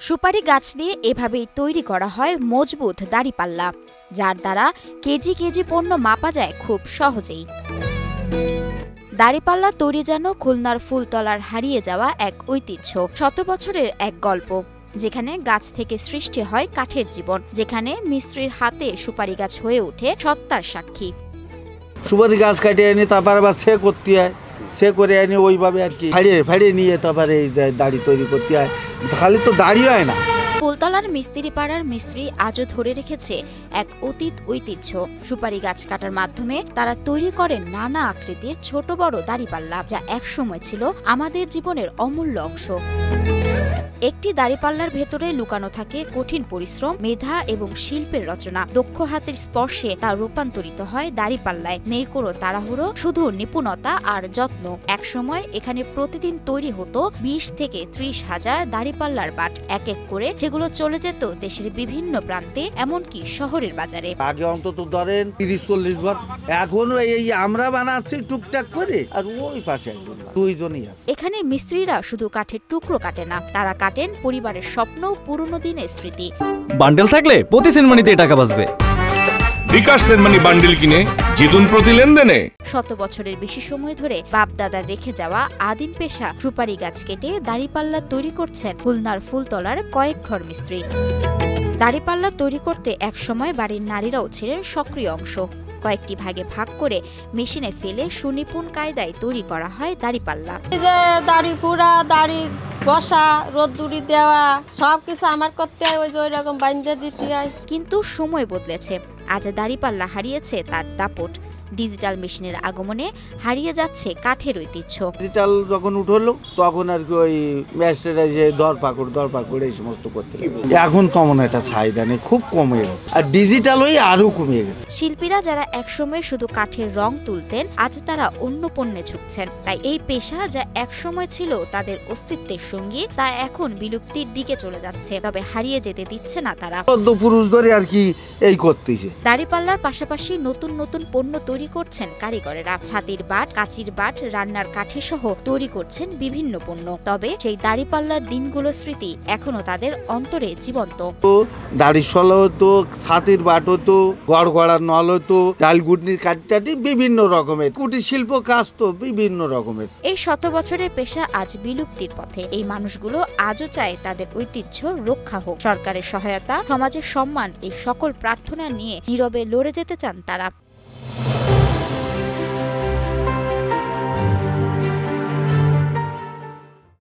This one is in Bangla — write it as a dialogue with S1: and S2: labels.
S1: সুপারি গাছ দিয়ে এভাবেই তৈরি করা হয় মজবুত দাড়িপাল্লা, যার দ্বারা কেজি কেজি পণ্য মাপা যায় খুব সহজেই। দাড়িপাল্লা তৈরি যেন খুলনার ফুলতলার হারিয়ে যাওয়া এক ঐতিহ্য, শত বছরের এক গল্প, যেখানে গাছ থেকে সৃষ্টি হয় কাঠের জীবন, যেখানে মিস্ত্রির হাতে সুপারি গাছ হয়ে ওঠে সত্তার সাক্ষী।
S2: সুপারি গাছ কাটিয়ে এনে তারপর আবার সে করতে হয়, সে করে এনে ওইভাবে আর কি ফাড়িয়ে নিয়ে তারপরে এই দাড়ি তৈরি করতে হয়। খালি তো দাড়ি হয় না।
S1: ফুলতলার মিস্ত্রি পাড়ার মিস্ত্রি আজও ধরে রেখেছে এক অতীত ঐতিহ্য। সুপারি গাছ কাটার মাধ্যমে তারা তৈরি করেন নানা আকৃতির ছোট বড় দাড়িপাল্লা, যা একসময় ছিল আমাদের জীবনের অমূল্য অংশ। একটি দাড়িপাল্লার ভেতরে লুকানো থাকে কঠিন পরিশ্রম, মেধা এবং শিল্পের রচনা। দক্ষ হাতের স্পর্শে তা রূপান্তরিত হয় দাড়িপাল্লায়। নেই কোনো তাড়াহুড়ো, শুধু নিপুণতা আর যত্ন। একসময় এখানে প্রতিদিন তৈরি হতো 20 থেকে 30 হাজার দাড়িপাল্লার বাট। এক এক করে সেগুলো চলে যেত দেশের বিভিন্ন প্রান্তে, এমনকি শহরের বাজারে।
S2: আগে অন্তত ধরেন 30-40 বার, এখনো এই আমরা বানাচ্ছি টুকটাক করে, আর ওই পাশে একজন দুইজনই আছে।
S1: এখানে মিস্ত্রিরা শুধু কাঠের টুকরো কাটে না, তারা কাটেন পরিবারের স্বপ্ন, পুরনো দিনের স্মৃতি।
S3: বান্ডেল থাকলে প্রতি সেনমানিতে টাকা বাঁচবে।
S4: বিকাশ সেনমানি বান্ডেল কিনে জিতুন প্রতি লেনদেনে।
S1: শত বছরের বেশি সময় ধরে বাপ দাদার রেখে যাওয়া আদিম পেশা সুপারি গাছ কেটে দাড়িপাল্লা তৈরি করছেন খুলনার ফুলতলার কয়েক ঘর মিস্ত্রি। দাড়িপাল্লা তৈরি করতে একসময় বাড়ির নারীরাও ছিলেন সক্রিয় অংশ। কয়েকটি ভাগে ভাগ করে মেশিনে ফেলে সুনিপুণ কায়দায় তৈরি করা হয় দাড়িপাল্লা।
S5: দাড়ি পুরা, দাড়ি বসা, রোদ্দুরি দেওয়া, সবকিছু আমার করতে হয়, ওই রকম বাইন্ধে দিতে হয়।
S1: কিন্তু সময় বদলেছে, আজ দাড়িপাল্লা হারিয়েছে তার দাপট। ডিজিটাল মেশিনের আগমনে হারিয়ে যাচ্ছে কাঠের ঐতিহ্য।
S2: ডিজিটাল যখন উঠলো তখন আর কি ওই ম্যাচটা যে দরপাকড় এই সমস্ত করতে লাগে। এখন তেমন একটা চাহিদা নেই, খুব কমে গেছে, আর ডিজিটাল ওই আরো কমে গেছে।
S1: শিল্পীরা যারা একসময় শুধু কাঠের রং তুলতেন, আজ তারা অন্য পণ্যে ঝুঁকছেন। তাই এই পেশা যা একসময় ছিল তাদের অস্তিত্বের সঙ্গী, তা এখন বিলুপ্তির দিকে চলে যাচ্ছে। তবে হারিয়ে যেতে দিচ্ছে না তারা।
S2: পুরুষ ধরে আর কি এই করতেছে।
S1: দাড়িপাল্লার পাশাপাশি নতুন নতুন পণ্য তৈরি করছেন কারিগরেরা। ছাতির বাট, কাঁচির বাট, রান্নার কাঠি সহ তৈরি করছেন বিভিন্ন পণ্য। তবে সেই দাড়িপাল্লার দিনগুলো স্মৃতি এখনো তাদের অন্তরে জীবন্ত।
S2: দাড়ি শলা হতো, ছাতির বাট হতো, গড়গড়ার নল হতো, ডালগুটনির কাঠি, বিভিন্ন রকমের কুটির শিল্প কাজ তো বিভিন্ন রকমের।
S1: এই শত বছরের পেশা আজ বিলুপ্তির পথে। এই মানুষগুলো আজও চায় তাদের ঐতিহ্য রক্ষা হোক। সরকারের সহায়তা, সমাজের সম্মান, এই সকল প্রার্থনা নিয়ে নীরবে লড়ে যেতে চান তারা।